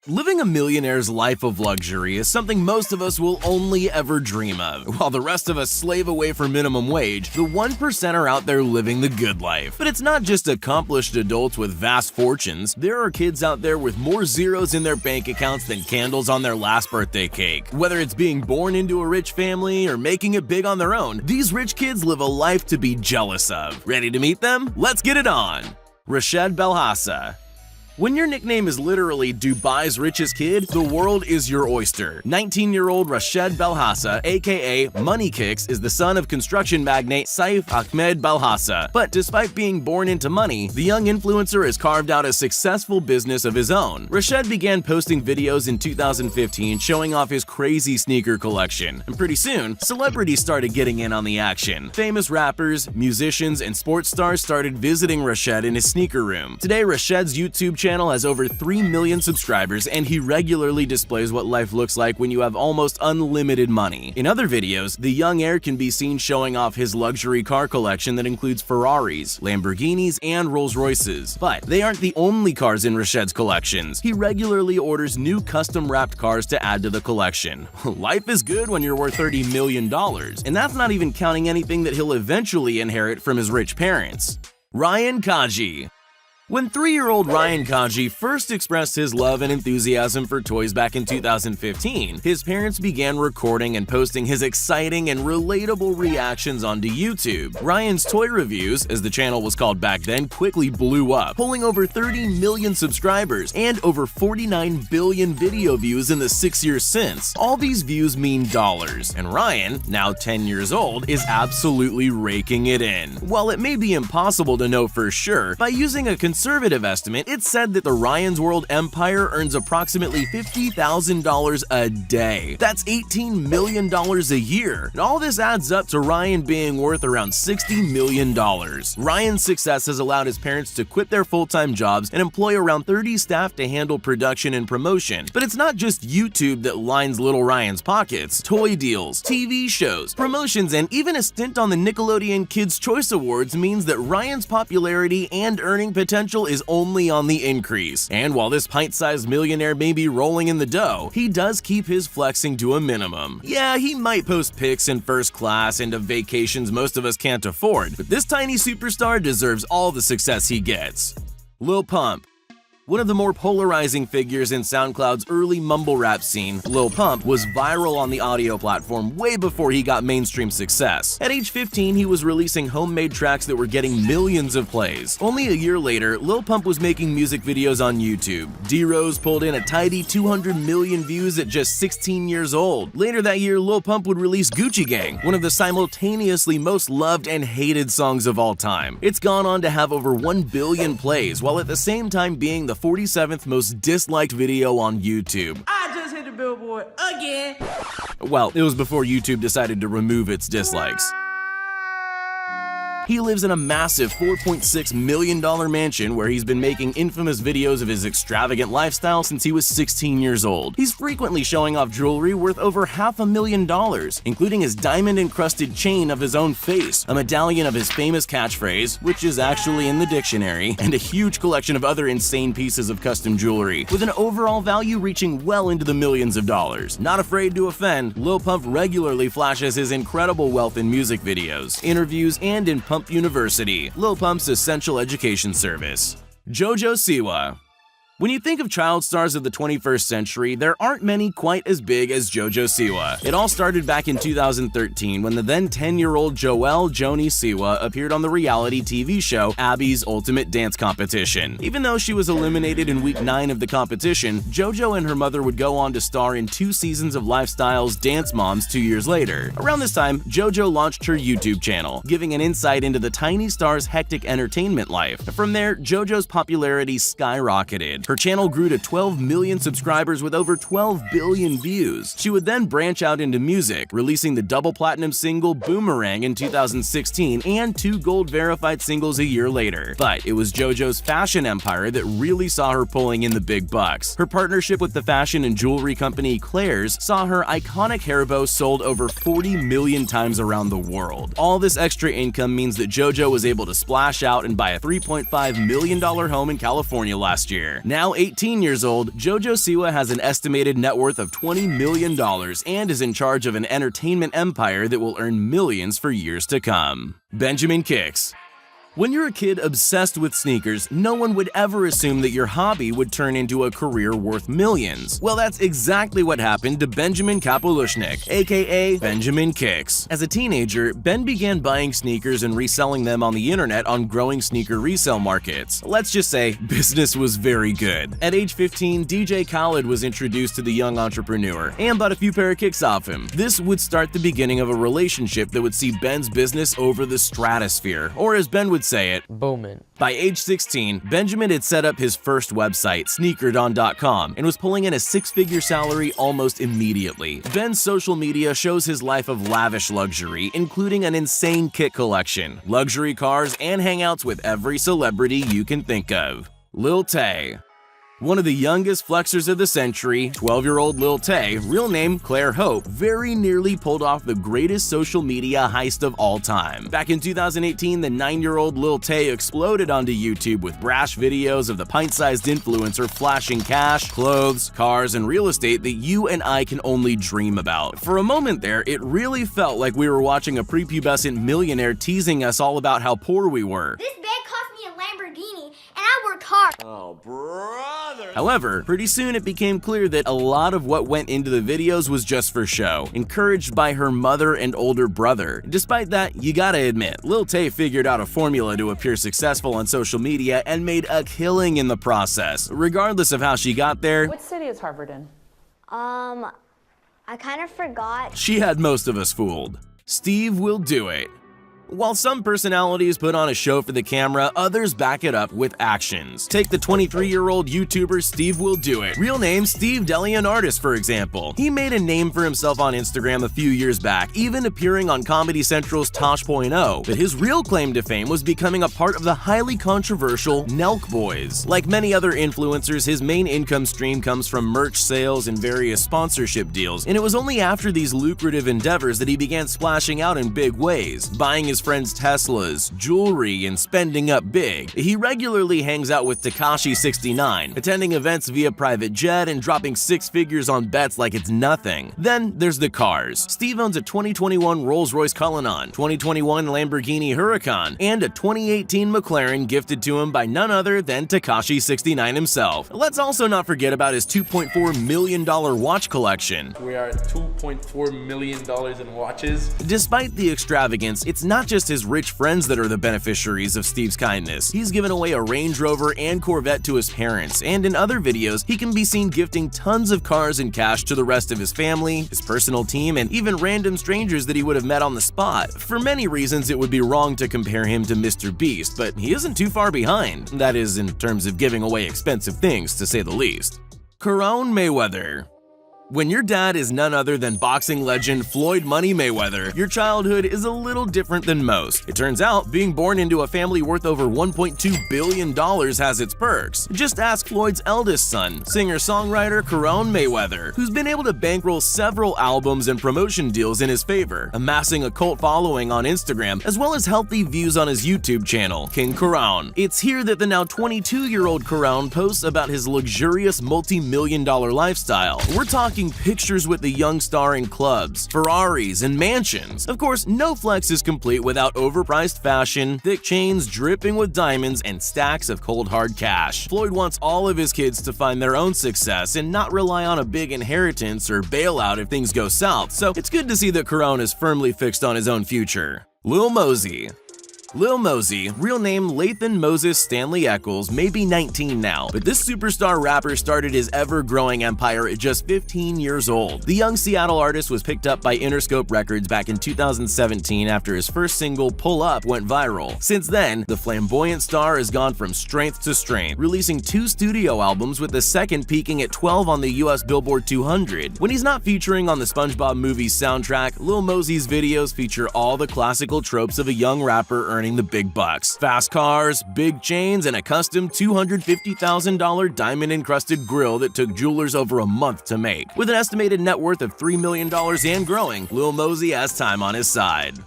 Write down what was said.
Living a millionaire's life of luxury is something most of us will only ever dream of. While the rest of us slave away for minimum wage, the 1% are out there living the good life. But it's not just accomplished adults with vast fortunes. There are kids out there with more zeros in their bank accounts than candles on their last birthday cake. Whether it's being born into a rich family or making it big on their own, these rich kids live a life to be jealous of. Ready to meet them? Let's get it on! Richest Belhassa. When your nickname is literally Dubai's richest kid, the world is your oyster. 19-year-old Richest Belhassa, aka Money Kicks, is the son of construction magnate Saif Ahmed Belhassa. But despite being born into money, the young influencer has carved out a successful business of his own. Richest began posting videos in 2015 showing off his crazy sneaker collection. And pretty soon, celebrities started getting in on the action. Famous rappers, musicians, and sports stars started visiting Richest in his sneaker room. Today, Richest's YouTube channel has over 3 million subscribers, and he regularly displays what life looks like when you have almost unlimited money. In other videos, the young heir can be seen showing off his luxury car collection that includes Ferraris, Lamborghinis, and Rolls-Royces. But they aren't the only cars in Richest's collections. He regularly orders new custom-wrapped cars to add to the collection. Life is good when you're worth $30 million, and that's not even counting anything that he'll eventually inherit from his rich parents. Ryan Kaji. When 3-year-old Ryan Kaji first expressed his love and enthusiasm for toys back in 2015, his parents began recording and posting his exciting and relatable reactions onto YouTube. Ryan's toy reviews, as the channel was called back then, quickly blew up, pulling over 30 million subscribers and over 49 billion video views in the 6 years since. All these views mean dollars, and Ryan, now 10 years old, is absolutely raking it in. While it may be impossible to know for sure, by using a conservative estimate, it's said that the Ryan's World empire earns approximately $50,000 a day. That's $18 million a year. And all this adds up to Ryan being worth around $60 million. Ryan's success has allowed his parents to quit their full-time jobs and employ around 30 staff to handle production and promotion. But it's not just YouTube that lines little Ryan's pockets. Toy deals, TV shows, promotions, and even a stint on the Nickelodeon Kids' Choice Awards means that Ryan's popularity and earning potential is only on the increase. And while this pint-sized millionaire may be rolling in the dough, he does keep his flexing to a minimum. Yeah, he might post pics in first class and of vacations most of us can't afford, but this tiny superstar deserves all the success he gets. Lil Pump. One of the more polarizing figures in SoundCloud's early mumble rap scene, Lil Pump was viral on the audio platform way before he got mainstream success. At age 15, he was releasing homemade tracks that were getting millions of plays. Only a year later, Lil Pump was making music videos on YouTube. D-Rose pulled in a tidy 200 million views at just 16 years old. Later that year, Lil Pump would release Gucci Gang, one of the simultaneously most loved and hated songs of all time. It's gone on to have over 1 billion plays, while at the same time being the 47th most disliked video on YouTube. I just hit the billboard again. Well, it was before YouTube decided to remove its dislikes. He lives in a massive $4.6 million mansion where he's been making infamous videos of his extravagant lifestyle since he was 16 years old. He's frequently showing off jewelry worth over $500,000, including his diamond-encrusted chain of his own face, a medallion of his famous catchphrase, which is actually in the dictionary, and a huge collection of other insane pieces of custom jewelry, with an overall value reaching well into the millions of dollars. Not afraid to offend, Lil Pump regularly flashes his incredible wealth in music videos, interviews, and in Pump University, Lil Pump's essential education service. JoJo Siwa. When you think of child stars of the 21st century, there aren't many quite as big as JoJo Siwa. It all started back in 2013 when the then 10-year-old Joelle Joni Siwa appeared on the reality TV show Abby's Ultimate Dance Competition. Even though she was eliminated in week 9 of the competition, JoJo and her mother would go on to star in 2 seasons of Lifestyle's Dance Moms 2 years later. Around this time, JoJo launched her YouTube channel, giving an insight into the tiny star's hectic entertainment life. From there, JoJo's popularity skyrocketed. Her channel grew to 12 million subscribers with over 12 billion views. She would then branch out into music, releasing the double platinum single Boomerang in 2016 and 2 gold verified singles a year later. But it was JoJo's fashion empire that really saw her pulling in the big bucks. Her partnership with the fashion and jewelry company Claire's saw her iconic hair bow sold over 40 million times around the world. All this extra income means that JoJo was able to splash out and buy a $3.5 million home in California last year. Now 18 years old, JoJo Siwa has an estimated net worth of $20 million and is in charge of an entertainment empire that will earn millions for years to come. Benjamin Kicks. When you're a kid obsessed with sneakers, no one would ever assume that your hobby would turn into a career worth millions. Well, that's exactly what happened to Benjamin Kapolushnik, aka Benjamin Kicks. As a teenager, Ben began buying sneakers and reselling them on the internet on growing sneaker resale markets. Let's just say business was very good. At age 15, DJ Khaled was introduced to the young entrepreneur and bought a few pair of kicks off him. This would start the beginning of a relationship that would see Ben's business over the stratosphere, or as Ben would say it, booming. By age 16, Benjamin had set up his first website, sneakerdon.com, and was pulling in a six-figure salary almost immediately. Ben's social media shows his life of lavish luxury, including an insane kit collection, luxury cars, and hangouts with every celebrity you can think of. Lil Tay. One of the youngest flexers of the century, 12-year-old Lil Tay, real name Claire Hope, very nearly pulled off the greatest social media heist of all time. Back in 2018, the 9-year-old Lil Tay exploded onto YouTube with brash videos of the pint-sized influencer flashing cash, clothes, cars, and real estate that you and I can only dream about. For a moment there, it really felt like we were watching a prepubescent millionaire teasing us all about how poor we were. This bed cost me a Lamborghini, and I worked hard. Oh, brother. However, pretty soon it became clear that a lot of what went into the videos was just for show, encouraged by her mother and older brother. Despite that, you gotta admit, Lil Tay figured out a formula to appear successful on social media and made a killing in the process. Regardless of how she got there, What city is Harvard in? I kind of forgot. she had most of us fooled. Steve will do it. While some personalities put on a show for the camera, others back it up with actions. Take the 23-year-old YouTuber Steve Will Do It, real name Steve DeLeonardis, for example. He made a name for himself on Instagram a few years back, even appearing on Comedy Central's Tosh.0, but his real claim to fame was becoming a part of the highly controversial Nelk Boys. Like many other influencers, his main income stream comes from merch sales and various sponsorship deals, and it was only after these lucrative endeavors that he began splashing out in big ways, buying his friends' Teslas, jewelry, and spending up big. He regularly hangs out with Tekashi69, attending events via private jet and dropping six figures on bets like it's nothing. Then there's the cars. Steve owns a 2021 Rolls-Royce Cullinan, 2021 Lamborghini Huracan, and a 2018 McLaren gifted to him by none other than Tekashi69 himself. Let's also not forget about his $2.4 million watch collection. We are at $2.4 million in watches. Despite the extravagance, it's not just his rich friends that are the beneficiaries of Steve's kindness. He's given away a Range Rover and Corvette to his parents, and in other videos, he can be seen gifting tons of cars and cash to the rest of his family, his personal team, and even random strangers that he would have met on the spot. For many reasons, it would be wrong to compare him to Mr. Beast, but he isn't too far behind. That is, in terms of giving away expensive things, to say the least. Caron Mayweather. When your dad is none other than boxing legend Floyd Money Mayweather, your childhood is a little different than most. It turns out, being born into a family worth over $1.2 billion has its perks. Just ask Floyd's eldest son, singer-songwriter Caron Mayweather, who's been able to bankroll several albums and promotion deals in his favor, amassing a cult following on Instagram, as well as healthy views on his YouTube channel, King Caron. It's here that the now 22-year-old Caron posts about his luxurious multi-million-dollar lifestyle. We're talking pictures with the young star in clubs, Ferraris, and mansions. Of course, no flex is complete without overpriced fashion, thick chains dripping with diamonds, and stacks of cold hard cash. Floyd wants all of his kids to find their own success and not rely on a big inheritance or bailout if things go south, so it's good to see that Caron is firmly fixed on his own future. Lil Mosey. Lil Mosey, real name Lathan Moses Stanley Eccles, may be 19 now, but this superstar rapper started his ever-growing empire at just 15 years old. The young Seattle artist was picked up by Interscope Records back in 2017 after his first single, Pull Up, went viral. Since then, the flamboyant star has gone from strength to strength, releasing 2 studio albums, with the second peaking at 12 on the US Billboard 200. When he's not featuring on the SpongeBob movie's soundtrack, Lil Mosey's videos feature all the classical tropes of a young rapper earning the big bucks. Fast cars, big chains, and a custom $250,000 diamond-encrusted grill that took jewelers over a month to make. With an estimated net worth of $3 million and growing, Lil Mosey has time on his side.